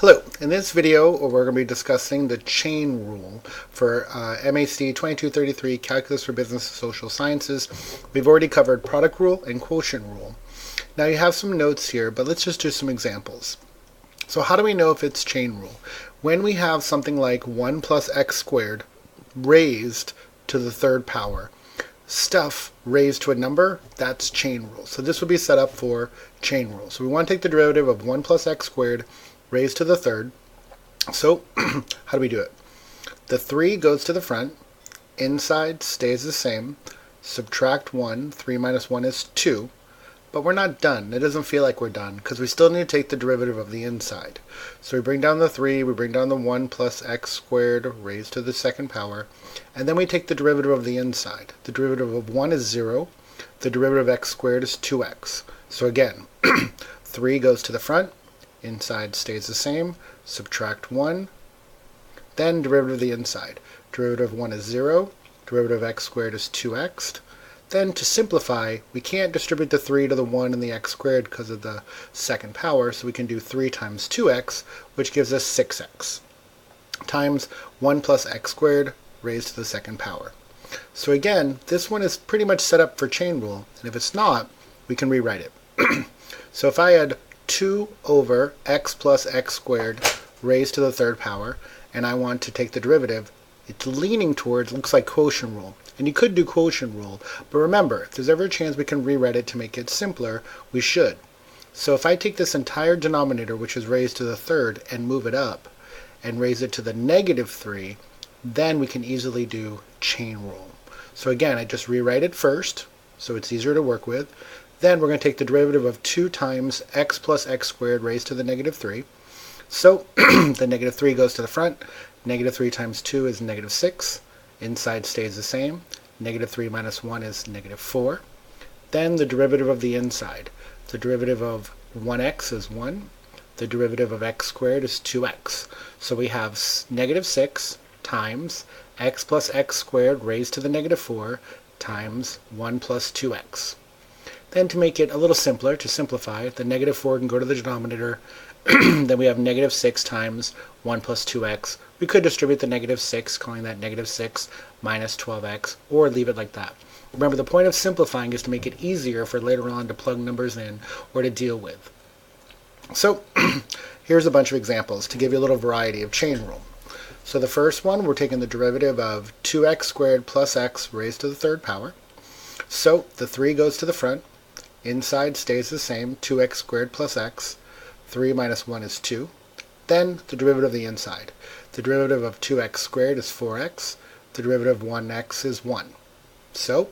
Hello, in this video we're going to be discussing the chain rule for MAC2233 Calculus for Business and Social Sciences. We've already covered product rule and quotient rule. Now you have some notes here, but let's just do some examples. So how do we know if it's chain rule? When we have something like 1 plus x squared raised to the third power, stuff raised to a number, that's chain rule. So this would be set up for chain rule. So we want to take the derivative of 1 plus x squared raised to the third. So how do we do it? The 3 goes to the front, inside stays the same, subtract 1, 3 minus 1 is 2, but we're not done. It doesn't feel like we're done because we still need to take the derivative of the inside. So we bring down the 3, we bring down the 1 plus x squared raised to the second power, and then we take the derivative of the inside. The derivative of 1 is 0, the derivative of x squared is 2x. So again, 3 goes to the front, inside stays the same, subtract 1, then derivative of the inside. Derivative of 1 is 0, derivative of x squared is 2x. Then to simplify, we can't distribute the 3 to the 1 and the x squared because of the second power, so we can do 3 times 2x, which gives us 6x, times 1 plus x squared raised to the second power. So again, this one is pretty much set up for chain rule, and if it's not, we can rewrite it. So if I had 2 over x plus x squared raised to the third power, and I want to take the derivative, it's leaning towards, looks like quotient rule. And you could do quotient rule, but remember, if there's ever a chance we can rewrite it to make it simpler, we should. So if I take this entire denominator, which is raised to the third, and move it up, and raise it to the negative 3, then we can easily do chain rule. So again, I just rewrite it first, so it's easier to work with. Then we're going to take the derivative of 2 times x plus x squared raised to the negative 3. So the negative 3 goes to the front. Negative 3 times 2 is negative 6. Inside stays the same. Negative 3 minus 1 is negative 4. Then the derivative of the inside. The derivative of 1x is 1. The derivative of x squared is 2x. So we have negative 6 times x plus x squared raised to the negative 4 times 1 plus 2x. Then to make it a little simpler, to simplify, the negative 4 can go to the denominator. Then we have negative 6 times 1 plus 2x. We could distribute the negative 6, calling that negative 6 minus 12x, or leave it like that. Remember, the point of simplifying is to make it easier for later on to plug numbers in or to deal with. So here's a bunch of examples to give you a little variety of chain rule. So the first one, we're taking the derivative of 2x squared plus x raised to the third power. So the 3 goes to the front. Inside stays the same, 2x squared plus x. 3 minus 1 is 2. Then the derivative of the inside. The derivative of 2x squared is 4x. The derivative of 1x is 1. So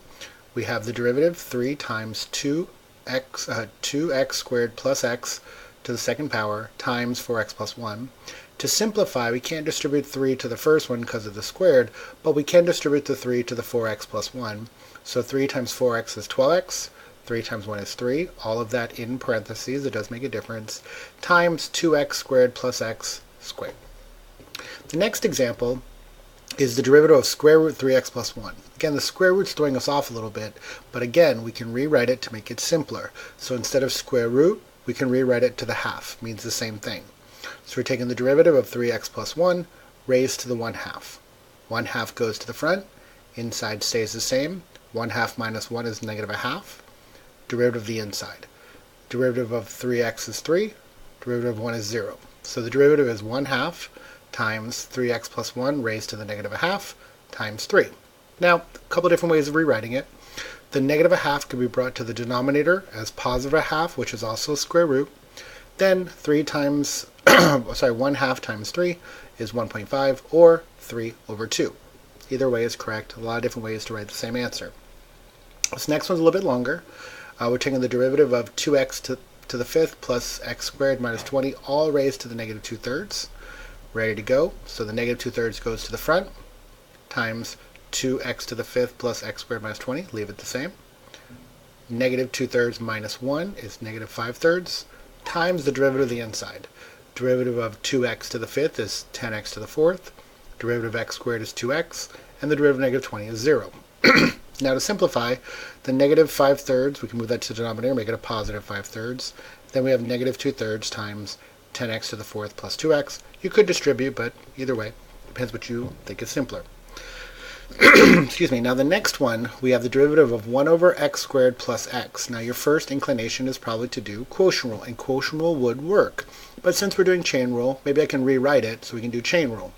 we have the derivative 3 times 2x squared plus x to the second power times 4x plus 1. To simplify, we can't distribute 3 to the first one because of the squared, but we can distribute the 3 to the 4x plus 1. So 3 times 4x is 12x. 3 times 1 is 3, all of that in parentheses, it does make a difference, times 2x squared plus x squared. The next example is the derivative of square root 3x plus 1. Again, the square root's throwing us off a little bit, but again, we can rewrite it to make it simpler. So instead of square root, we can rewrite it to the half, means the same thing. So we're taking the derivative of 3x plus 1 raised to the 1 half. 1 half goes to the front, inside stays the same, 1 half minus 1 is negative a half. Derivative of the inside. Derivative of 3x is 3. Derivative of 1 is 0. So the derivative is 1 half times 3x plus 1 raised to the negative a half times 3. Now, a couple different ways of rewriting it. The negative a half can be brought to the denominator as positive a half, which is also a square root. Then 1 half times 3 is 1.5, or 3 over 2. Either way is correct. A lot of different ways to write the same answer. This next one's a little bit longer. We're taking the derivative of 2x to the fifth plus x squared minus 20, all raised to the negative 2/3. Ready to go. So the negative 2/3 goes to the front, times 2x to the fifth plus x squared minus 20, leave it the same. Negative 2/3 minus 1 is negative 5/3, times the derivative of the inside. Derivative of 2x to the fifth is 10x to the fourth. Derivative of x squared is 2x, and the derivative of negative 20 is 0. Now to simplify, the negative 5/3, we can move that to the denominator, make it a positive 5/3. Then we have negative 2/3 times 10x to the fourth plus 2x. You could distribute, but either way, depends what you think is simpler. Excuse me. Now the next one, we have the derivative of 1 over x squared plus x. Now your first inclination is probably to do quotient rule, and quotient rule would work. But since we're doing chain rule, maybe I can rewrite it so we can do chain rule.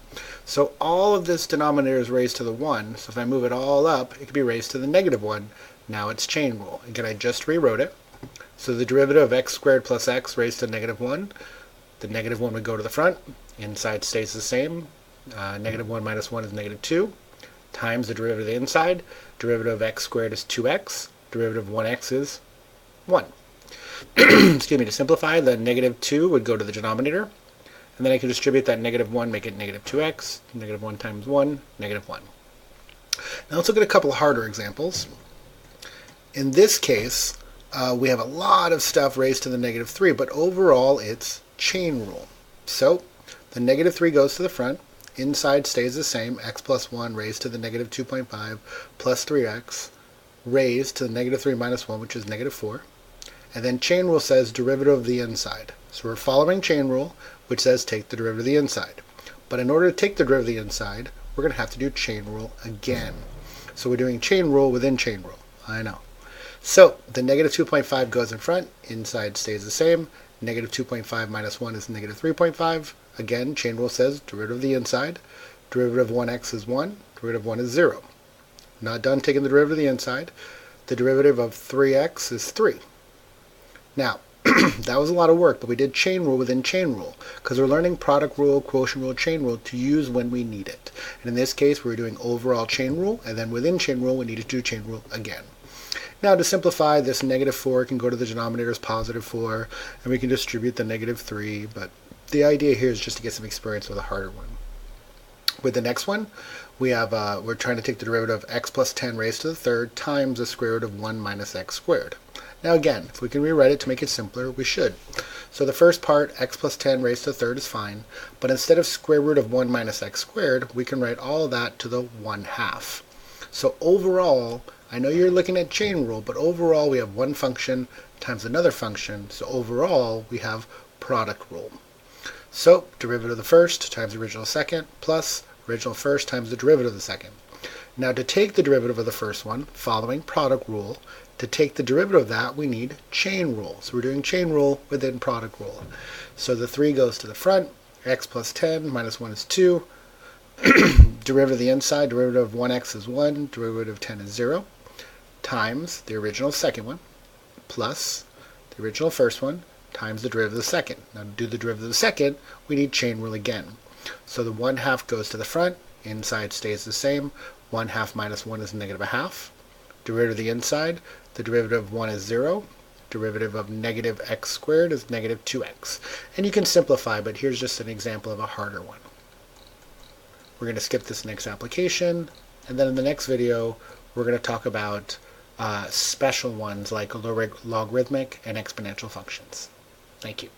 So all of this denominator is raised to the 1, so if I move it all up, it could be raised to the negative 1. Now it's chain rule. Again, I just rewrote it. So the derivative of x squared plus x raised to negative 1, the negative 1 would go to the front, inside stays the same, negative 1 minus 1 is negative 2, times the derivative of the inside, derivative of x squared is 2x, derivative of 1x is 1. Excuse me, to simplify, the negative 2 would go to the denominator, and then I can distribute that negative 1, make it negative 2x, negative 1 times 1, negative 1. Now let's look at a couple of harder examples. In this case, we have a lot of stuff raised to the negative 3, but overall it's chain rule. So the negative 3 goes to the front, inside stays the same, x plus 1 raised to the negative 2.5 plus 3x raised to the negative 3 minus 1, which is negative 4. And then chain rule says derivative of the inside. So we're following chain rule, which says take the derivative of the inside. But in order to take the derivative of the inside, we're going to have to do chain rule again. So we're doing chain rule within chain rule. I know. So the negative 2.5 goes in front, inside stays the same, negative 2.5 minus 1 is negative 3.5. Again, chain rule says derivative of the inside, derivative of 1x is 1, derivative of 1 is 0. Not done taking the derivative of the inside. The derivative of 3x is 3. Now, that was a lot of work, but we did chain rule within chain rule because we're learning product rule, quotient rule, chain rule to use when we need it. And in this case, we're doing overall chain rule, and then within chain rule, we need to do chain rule again. Now to simplify, this negative 4 can go to the denominator as positive 4, and we can distribute the negative 3, but the idea here is just to get some experience with a harder one. With the next one, we have we're trying to take the derivative of x plus 10 raised to the third times the square root of 1 minus x squared. Now again, if we can rewrite it to make it simpler, we should. So the first part, x plus 10 raised to the third, is fine, but instead of square root of 1 minus x squared, we can write all of that to the 1/2. So overall, I know you're looking at chain rule, but overall we have one function times another function, so overall we have product rule. So derivative of the first times the original second plus original first times the derivative of the second. Now to take the derivative of the first one, following product rule, to take the derivative of that we need chain rule. So we're doing chain rule within product rule. So the 3 goes to the front, x plus 10 minus 1 is 2, derivative of the inside, derivative of 1x is 1, derivative of 10 is 0, times the original second one, plus the original first one, times the derivative of the second. Now to do the derivative of the second, we need chain rule again. So the 1/2 goes to the front, inside stays the same, 1/2 minus 1 is negative 1/2, derivative of the inside, the derivative of 1 is 0, derivative of negative x squared is negative 2x. And you can simplify, but here's just an example of a harder one. We're going to skip this next application, and then in the next video, we're going to talk about special ones like logarithmic and exponential functions. Thank you.